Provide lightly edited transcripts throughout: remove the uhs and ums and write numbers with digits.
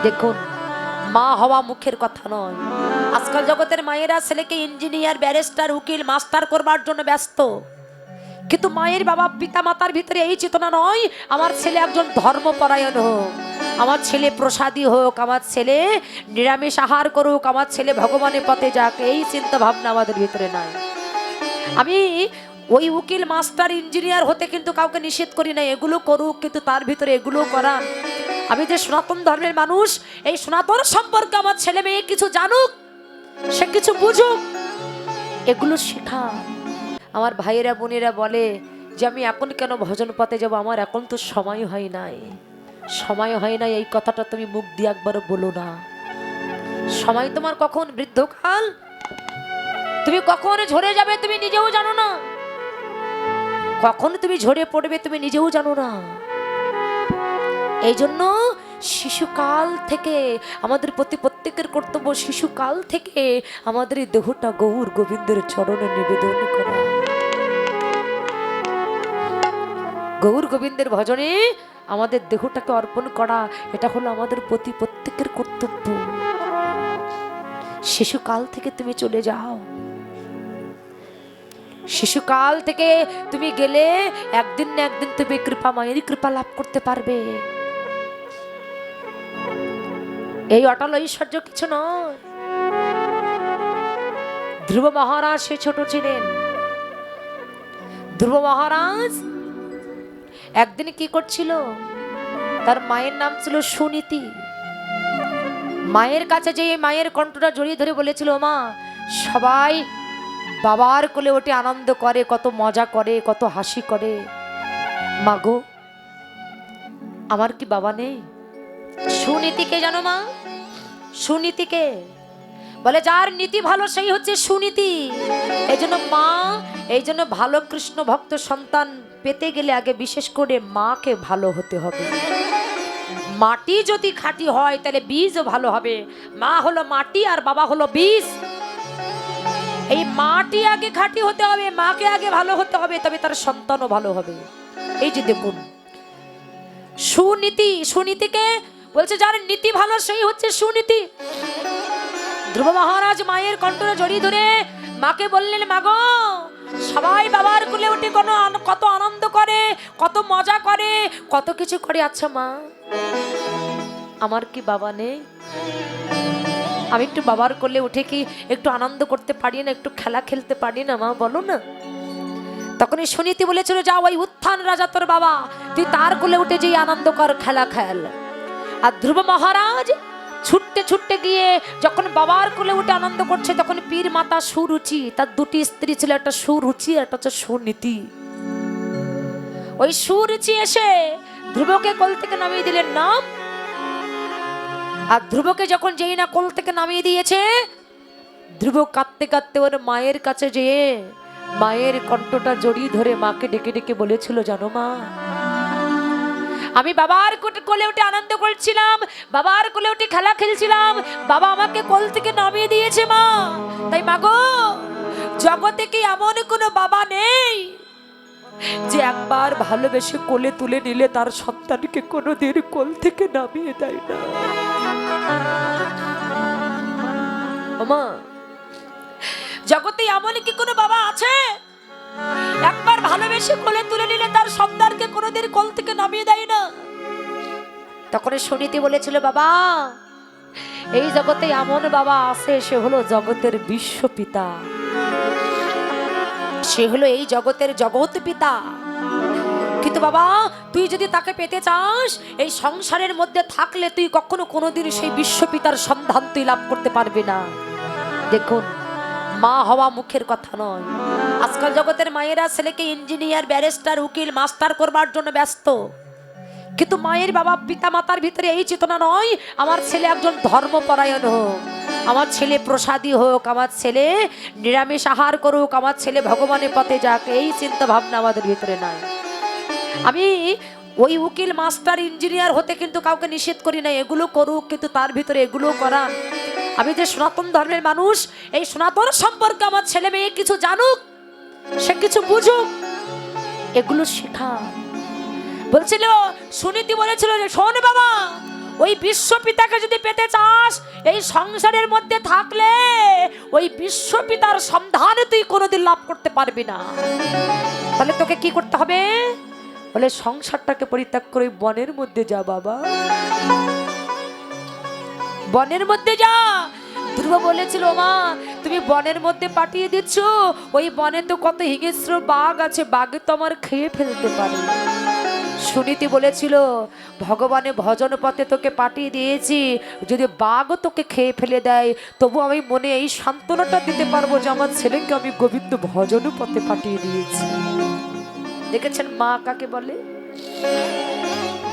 দেখুন, মা হওয়া মুখের কথা নয়। আজকাল জগতের মায়েরা ছেলেকে ইঞ্জিনিয়ার, ব্যারিস্টার, উকিল, মাস্টার করবার জন্য ব্যস্ত, কিন্তু মায়ের বাবা পিতা মাতার ভিতরে এই চেতনা নয় আমার ছেলে একজন ধর্মপরায়ণ হোক, আমার ছেলে প্রসাদী হোক, আমার ছেলে নিরামিষ আহার করুক, আমার ছেলে ভগবানের পথে যাক। এই চিন্তা ভাবনা আমাদের ভিতরে নাই। আমি ওই উকিল, মাস্টার, ইঞ্জিনিয়ার হতে কিন্তু কাউকে নিষেধ করি না, এগুলো করুক, কিন্তু তার ভিতরে এগুলো করান। আমি যে সনাতন ধর্মের মানুষ, এই সনাতন সম্পর্কে আমার ছেলে মেয়ে কিছু জানুক, সে কিছু বুঝুক, এগুলো শেখা। আমার ভাইয়েরা বোনেরা বলে যে আমি এখন কেন ভজন পথে যাব, আমার এখন তো সময় হয় নাই। সময় হয় নাই এই কথাটা তুমি মুখ দিয়ে একবারও বলো না। সময় তোমার কখন, বৃদ্ধকাল, তুমি কখন ঝরে যাবে তুমি নিজেও জানো না, কখন তুমি ঝরে পড়বে তুমি নিজেও জানো না। এই জন্য শিশুকাল থেকে আমাদের প্রতি প্রত্যেকের কর্তব্য, শিশুকাল থেকে আমাদের এই দেহটা গৌর গোবিন্দের চরণে নিবেদন করা, গৌর গোবিন্দের ভজনে আমাদের দেহটাকে অর্পণ করা, এটা হলো আমাদের প্রতি প্রত্যেকের কর্তব্য। শিশুকাল থেকে তুমি চলে যাও, শিশুকাল থেকে তুমি গেলে একদিন না একদিন তুমি কৃপা, মায়ের কৃপা লাভ করতে পারবে। এই অটল ঐশ্বর্য কিছু নয়। ধ্রুব মহারাজ সে ছোট ছিলেন। ধ্রুব মহারাজ একদিন কি করছিল, তার মায়ের নাম ছিল সুনীতি। মায়ের কাছে যে মায়ের কণ্ঠটা জড়িয়ে ধরে বলেছিল, মা সবাই বাবার কোলে ওঠে আনন্দ করে, কত মজা করে, কত হাসি করে, মাগো আমার কি বাবা নেই? সুনীতিকে জানো মা? সুনীতিকে বলে যার নীতি ভালো সেই হচ্ছে সুনীতি। এই জন্য মা, এই জন্য ভালো কৃষ্ণ ভক্ত সন্তান পেতে গেলে আগে বিশেষ করে মাকে ভালো হতে হবে। মাটি যদি খাঁটি হয় তাহলে বীজও ভালো হবে। মা হলো মাটি আর বাবা হলো বীজ। এই মাটি আগে খাঁটি হতে হবে, মাকে আগে ভালো হতে হবে, তবে তার সন্তানও ভালো হবে। এই যে দেখুন সুনীতি, সুনীতিকে বলছে যার নীতি ভালো সেই হচ্ছে সুনীতি। ধ্রুব মহারাজ মায়ের কণ্ঠে জড়িয়ে ধরে মাকে বললেন, মাগো সবাই বাবার কোলে উঠে কত আনন্দ করে, কত মজা করে, কত কিছু করে, আচ্ছা মা আমার কি বাবা নেই? আমি একটু বাবার কোলে উঠে কি একটু আনন্দ করতে পারি না, একটু খেলা খেলতে পারি না মা, বলো না? তখনই সুনীতি বলেছিল, যাও ওই উত্থান রাজা তোর বাবা, তুই তার কোলে উঠে যেই আনন্দ কর, খেলা খেল। আর ধ্রুব মহারাজ ছুটতে ছুটতে গিয়ে যখন বাবার কোলে উঠে আনন্দ করছে, তখন পীর মাতা সুরুচি, তার দুটি স্ত্রী ছিল, একটা সুরুচি আর একটা হচ্ছে সুনীতি। ওই সুরুচি এসে ধ্রুবকে কোল থেকে নামিয়ে দিলেন নাম। আর ধ্রুবকে যখন যেই না কোল থেকে নামিয়ে দিয়েছে, ধ্রুব কাঁদতে কাঁদতে ওর মায়ের কাছে যেয়ে মায়ের কণ্ঠটা জড়িয়ে ধরে মাকে ডেকে ডেকে বলেছিল, জানো মা আমি বাবার কোলে উঠে আনন্দ করছিলাম, বাবার কোলে উঠে খেলা খেলছিলাম, বাবা আমাকে কোল থেকে নামিয়ে দিয়েছে মা। তাই মাগো জগতে কি এমন কোনো বাবা নেই যে একবার ভালোবেসে কোলে তুলে নিলে তার সন্তানকে কোনোদিন কোল থেকে নামিয়ে দেয় না? মা জগতে এমন কি কোনো বাবা আছে একবার ভালোবেসে কোলে তুলে নিলে তার সন্তানকে কোনোদিন কোল থেকে নামিয়ে দেয় না? তখন সুনীতি বলেছিল, বাবা এই জগতে এমন বাবা আছে, সে হলো জগতের বিশ্বপিতা, সে হলো এই জগতের জগৎ পিতা। কিন্তু বাবা তুই যদি তাকে পেতে চাস, এই সংসারের মধ্যে থাকলে তুই কখনো কোনোদিন সেই বিশ্বপিতার সন্ধান তুই লাভ করতে পারবি না। দেখুন মা হওয়া মুখের কথা নয়। আজকাল জগতের মায়েরা ছেলেকে ইঞ্জিনিয়ার, ব্যারিস্টার, উকিল, মাস্টার করবার জন্য ব্যস্ত, কিন্তু মায়ের বাবা পিতা মাতার ভিতরে এই চেতনা নয় আমার ছেলে একজন ধর্মপরায়ণ হোক, আমার ছেলে প্রসাদী হোক, আমার ছেলে নিরামিষ আহার করুক, আমার ছেলে ভগবানের পথে যাক। এই চিন্তা ভাবনা আমাদের ভিতরে নাই। আমি ওই উকিল, মাস্টার, ইঞ্জিনিয়ার হতে কিন্তু কাউকে নিষেধ করি না, এগুলো করুক, কিন্তু তার ভিতরে এগুলো করান। আমি যে সনাতন ধর্মের মানুষ, এই সনাতন সম্পর্কে আমার ছেলে মেয়ে কিছু জানুক, সে কিছু বুঝুক, এগুলো শেখা। বলছিল সুনীতি বলেছিল যে শোন বাবা, ওই বিশ্বপিতাকে যদি পেতে চাস, এই সংসারের মধ্যে থাকলে ওই বিশ্বপিতার সন্ধানে তুই কোনোদিন লাভ করতে পারবি না। তাহলে তোকে কি করতে হবে? বলে সংসারটাকে পরিত্যাগ করে বনের মধ্যে যা বাবা, বনের মধ্যে যা। ধ্রুব বলেছিল, মা তুমি বনের মধ্যে পাঠিয়ে দিচ্ছ, ওই বনে তো কত হিংস্র বাঘ আছে, বাঘে তো আমার খেয়ে ফেলতে পারে। সুনীতি বলেছিল, ভগবানের ভজন পথে তোকে পাঠিয়ে দিয়েছি, যদি বাঘও তোকে খেয়ে ফেলে দেয় তবু আমি মনে এই সান্ত্বনাটা দিতে পারবো যে আমার ছেলেকে আমি গোবিন্দ ভজন পথে পাঠিয়ে দিয়েছি। দেখেছেন মা কাকে বলে?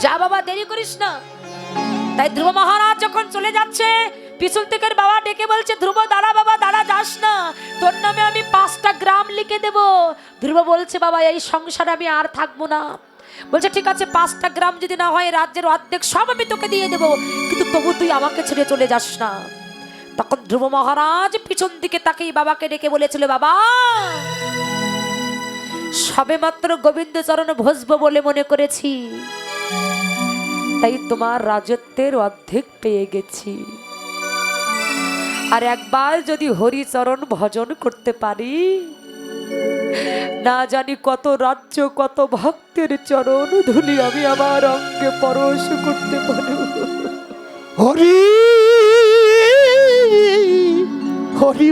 যা বাবা, দেরি করিস না। তাই ধ্রুব মহারাজ যখন চলে যাচ্ছে, পিছন থেকে বাবা ডেকে বলছে, ধ্রুব দাঁড়া বাবা, দাঁড়া, যাস না, তোর নামে আমি 5টা গ্রাম লিখে দেব। ধ্রুব বলছে, বাবা এই সংসারে আমি আর থাকবো না। বলছে, ঠিক আছে, 5টা গ্রাম যদি না হয় রাজ্যের অর্ধেক সব আমি তোকে দিয়ে দেবো, কিন্তু তবু তুই আমাকে ছেড়ে চলে যাস না। তখন ধ্রুব মহারাজ পিছন দিকে তাকিয়ে বাবাকে ডেকে বলেছিল, বাবা সবে মাত্র গোবিন্দ চরণ ভজবো বলে মনে করেছি, তাই তোমার রাজত্বের অর্ধেক পেয়ে গেছি। আর একবার যদি হরিচরণ ভজন করতে পারি, না জানি কত রাজ্য, কত ভক্তের চরণ ধুলি আমি আমার অঙ্গে পরশ করতে পারব। হরি হরি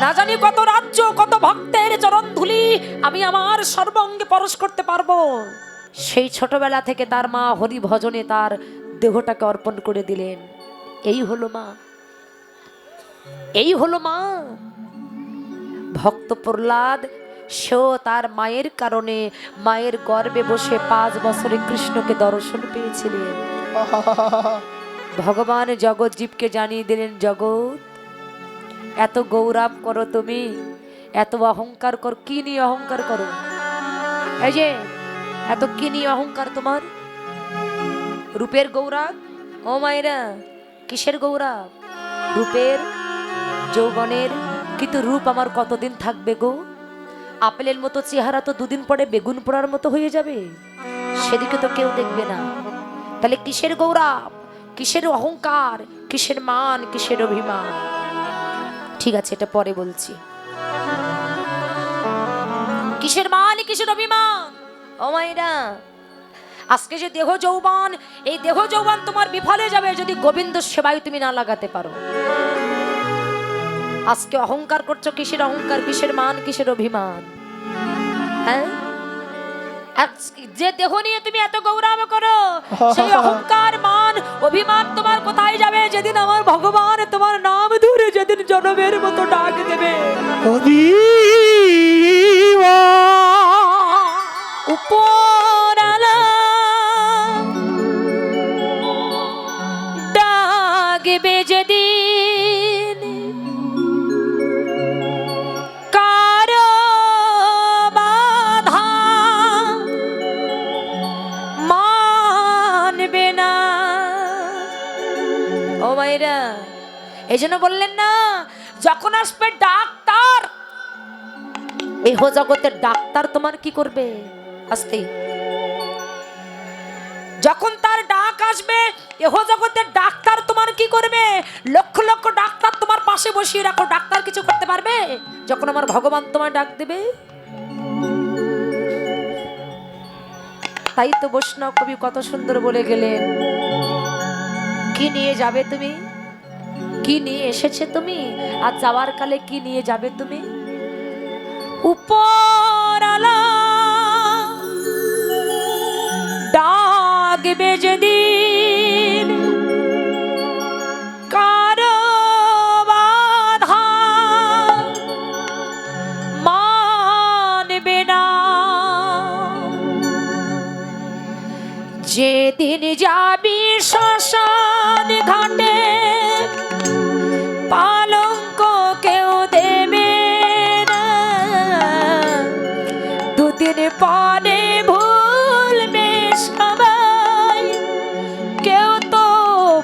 না জানি কত রাজ্য, কত ভক্তের চরণ ধুলি আমি আমার সর্বাঙ্গে পরশ করতে পারবো। সেই ছোটবেলা থেকে তার মা হরি ভজনে তার দেহটাকে অর্পণ করে দিলেন। এই হলো মা, এই হলো মা। ভক্ত প্রহ্লাদ সেও তার মায়ের কারণে মায়ের গর্ভে বসে 5 বছরে কৃষ্ণকে দর্শন পেয়েছিলেন। ভগবান জগৎ জীবকে জানিয়ে দিলেন, জগৎ এত গৌরব করো তুমি, এত অহংকার করো, কি নিয়ে অহংকার করো? এই যে এত কি নিয়ে অহংকার তোমার? রূপের গৌরব? ও মায়েরা, কিসের গৌরব? রূপের, যৌবনের। কিন্তু রূপ আমার কতদিন থাকবে গো? আপেলের মতো চেহারা তো 2 দিন পরে বেগুন পোড়ার মতো হয়ে যাবে, সেদিকে তো কেউ দেখবে না। তাহলে কিসের গৌরব, কিসের অহংকার, কিসের মান, কিসের অভিমান? ঠিক আছে, এটা পরে বলছি। কিসের মান, কিসের অভিমান? ও মায়েরা, আজকে যে দেহ যৌবন, এই দেহ যৌবন তোমার বিফলে যাবে যদি গোবিন্দ সেবায় তুমি না লাগাতে পারো। আজকে অহংকার করছো, কিসের অহংকার, কিসের মান, কিসের অভিমান? হ্যাঁ, যে দেহ নিয়ে তুমি এত গৌরব করো, সেই অহংকার, মান, অভিমান তোমার কোথায় যাবে যেদিন আমার ভগবান তোমার নাম ধরে যেদিন জনমের মতো ডাক দেবে? উপরালা ডাকবে যেদিন, কারো বাধা মানবে না। ও মায়েরা, এই জন্য বললেন না, যখন আসবে ডাক্তার, এহ জগতের ডাক্তার তোমার কি করবে? আসতে যখন তার ডাক আসবে, এহ জগতের ডাক্তার তোমার কি করবে? লক্ষ লক্ষ ডাক্তার তোমার পাশে বসিয়ে রাখো, ডাক্তার কিছু করতে পারবে? যখন আমার ভগবান তোমায় ডাক দেবে। তাই তো বৈষ্ণব কবি কত সুন্দর বলে গেলেন, কি নিয়ে যাবে তুমি, কি নিয়ে এসেছে তুমি, আর যাওয়ার কালে কি নিয়ে যাবে তুমি? উপরালা ডাকবে যেদিন, কারো বাধা মানবে না। যেদিন যাবি শ্মশান ঘাটে, পালঙ্ক কেউ দেবে না, 2 দিন পরে ভুলবে সবাই, কেউ তো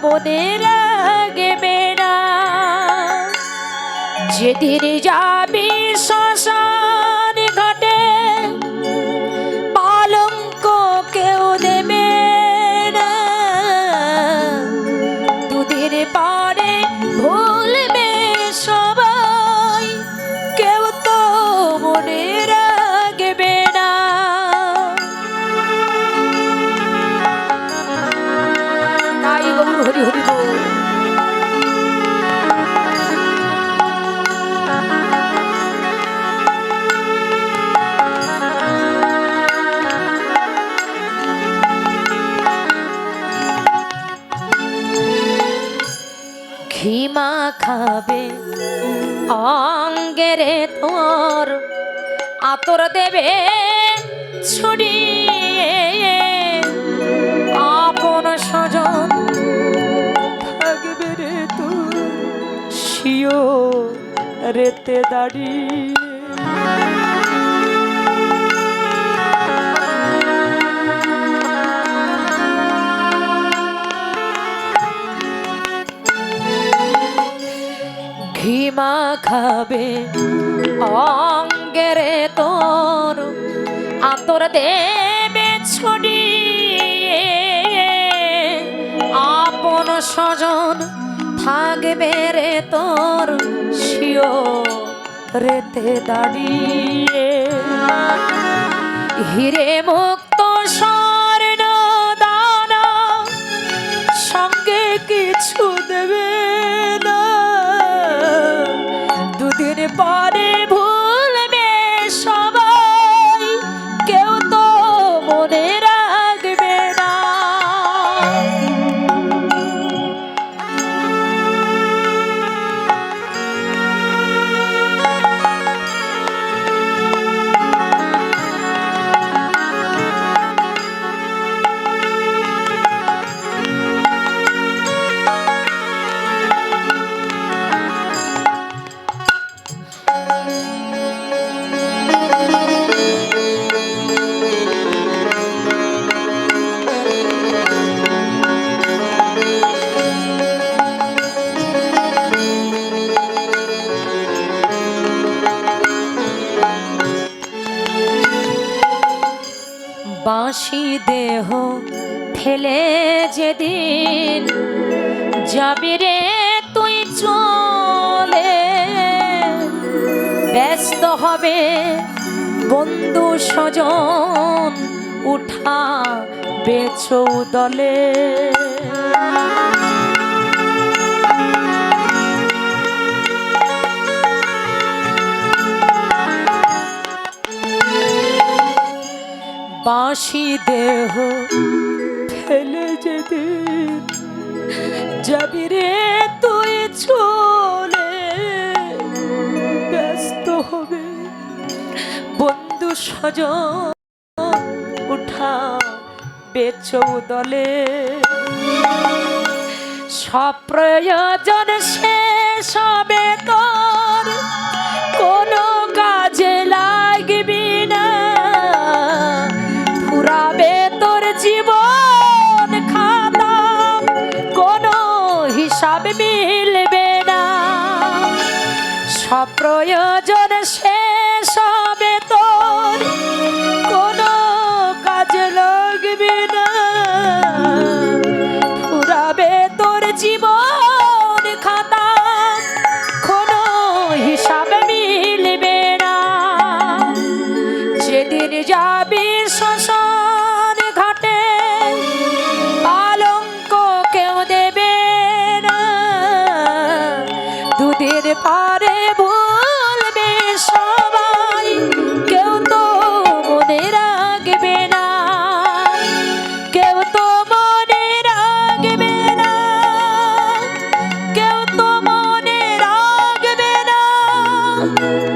মনে রাখবে না। যেদিন যাবি শ্মশান ঘাটে, ঘিমা খাবে অঙ্গেরে তোর আতর দেবে ছড়িয়ে আপন স্বজন থাকবে রে তোর শিও রেতে দাঁড়িয়ে। ঘিমা খাবে অঙ্গেরে তোর আতর দেবে ছড়িয়ে আপন স্বজন থাকবে রে তোর শিও রেতে দাঁড়িয়ে। হিরে মুক্ত স্বর্ণ দানা সঙ্গে কিছু দেবে না, দুদিন পরে ভুলবে সবাই, কেউ তো মনে রাখবে না। বাঁশি দেহ ফেলে যেদিন যাবি রে তুই চলে, ব্যস্ত হবে বন্ধু স্বজন উঠা বেচৌ দলে। বাঁশি দেহ ফেলে যেদিন যাবি রে তুই চলে, ব্যস্ত হবে বন্ধু স্বজন উঠা বেচৌ দলে। সপ্রয়োজন শেষ হবে তোর, কোনো কাজে লাগবি না, ফুরাবে তোর জীবন খাতা, কোনো হিসাব মিলবে না। সপ্রয়োজন শেষ হবে তোর, কোনো কাজে লাগবে না, ফুরাবে তোর জীবন খাতা, কোনো হিসাব মিলবে না। যেদিন যাবি শ্মশান ঘাটে পালঙ্ক কেউ দেবে না, দুদিন পরে ভুলবে সবাই, কেউ তো মনে রাখবে না, কেউ তো মনে রাখবে না, কেউ তো মনে রাখবে না,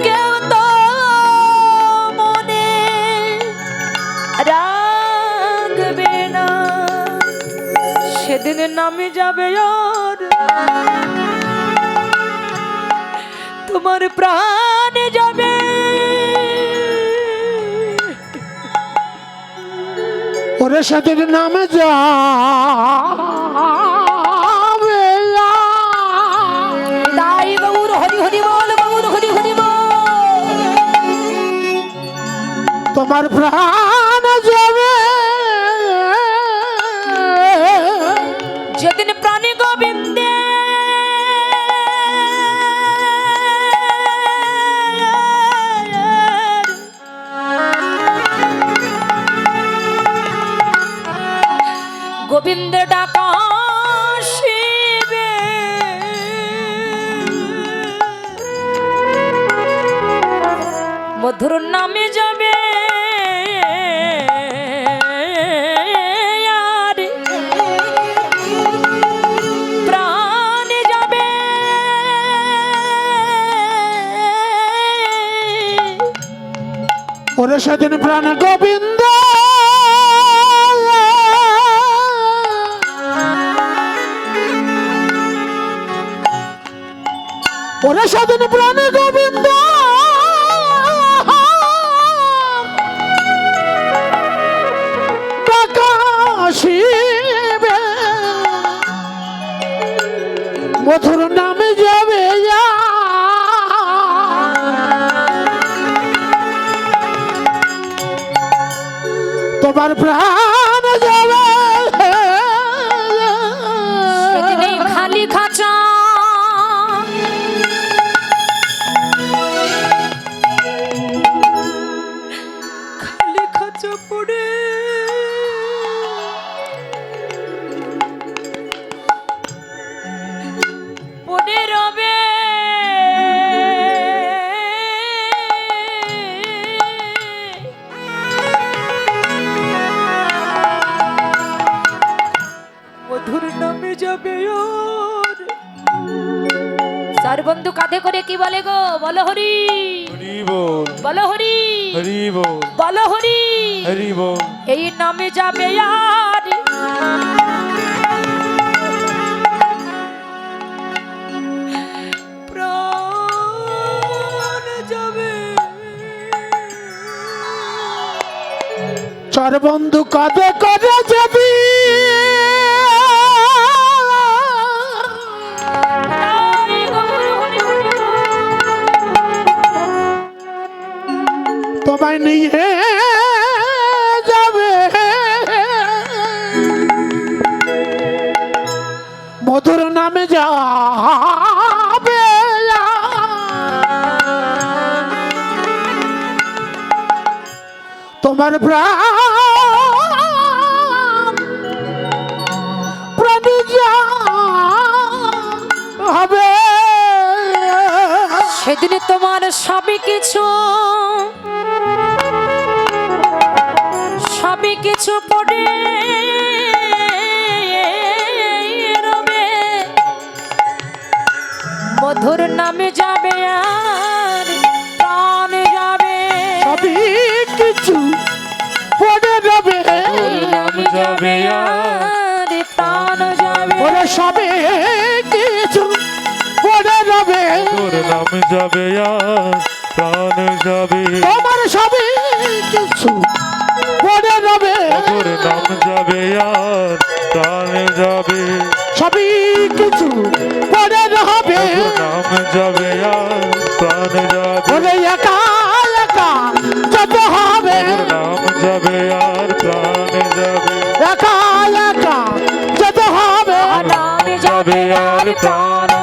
কেউ তো মনে রাখবে না। সেদিন নামে যাবে ওর তোমার প্রাণ যাবে, ওরে সেদিন নামে যাবে। তাই গৌর হরি হরি বল, গৌর হরি হরি বল। তোমার প্রাণ যাবে যেদিন প্রাণী গোবিন্দে গোবিন্দ ডাকা শিবে, মধুর নামে যাবে আর প্রাণ যাবে সেদিন প্রাণ গোবিন্দ ওরে সেদিন প্রাণ গোবিন্দ শিবে মধুর নামে যাবে তোমার প্রাণ যাবে সেদিন এই খালি খাঁচা খালি খাঁচা পড়ে পড়ে রবে মধুর নামে যাবে চার বন্ধু কাঁধে করে কি বলে গো বলো হরি হরি বল বলো হরি হরি বল বলো হরি হরি বল এই নামে যাবে আর প্রাণ যাবে চার বন্ধু কাঁধে করে যাবি হরি গৌর হরি হরি তোমায় নিয়ে যাবে মধুর নামে যাবে তোমার প্রাণ প্রাণ হবে সেদিন তোমার সবই কিছু পড়ে রবে মধুর নামে যাবে আর প্রাণ যাবে সবই কিছু পড়ে রবে নাম যাবে আর প্রাণ যাবে ওরে সবে কিছু পড়ে রবে তোর নাম যাবে আর প্রাণ যাবে তোমার সবে কিছু পড়ে রবে তোর নাম যাবে আর প্রাণ যাবে সবই কিছু পড়ে রবে তোর নাম যাবে আর প্রাণ যাবে ওরে একা একা যত হবে তোর নাম যাবে আর প্রাণ যাবে একা একা যত হবে নামে যাবে আর প্রাণ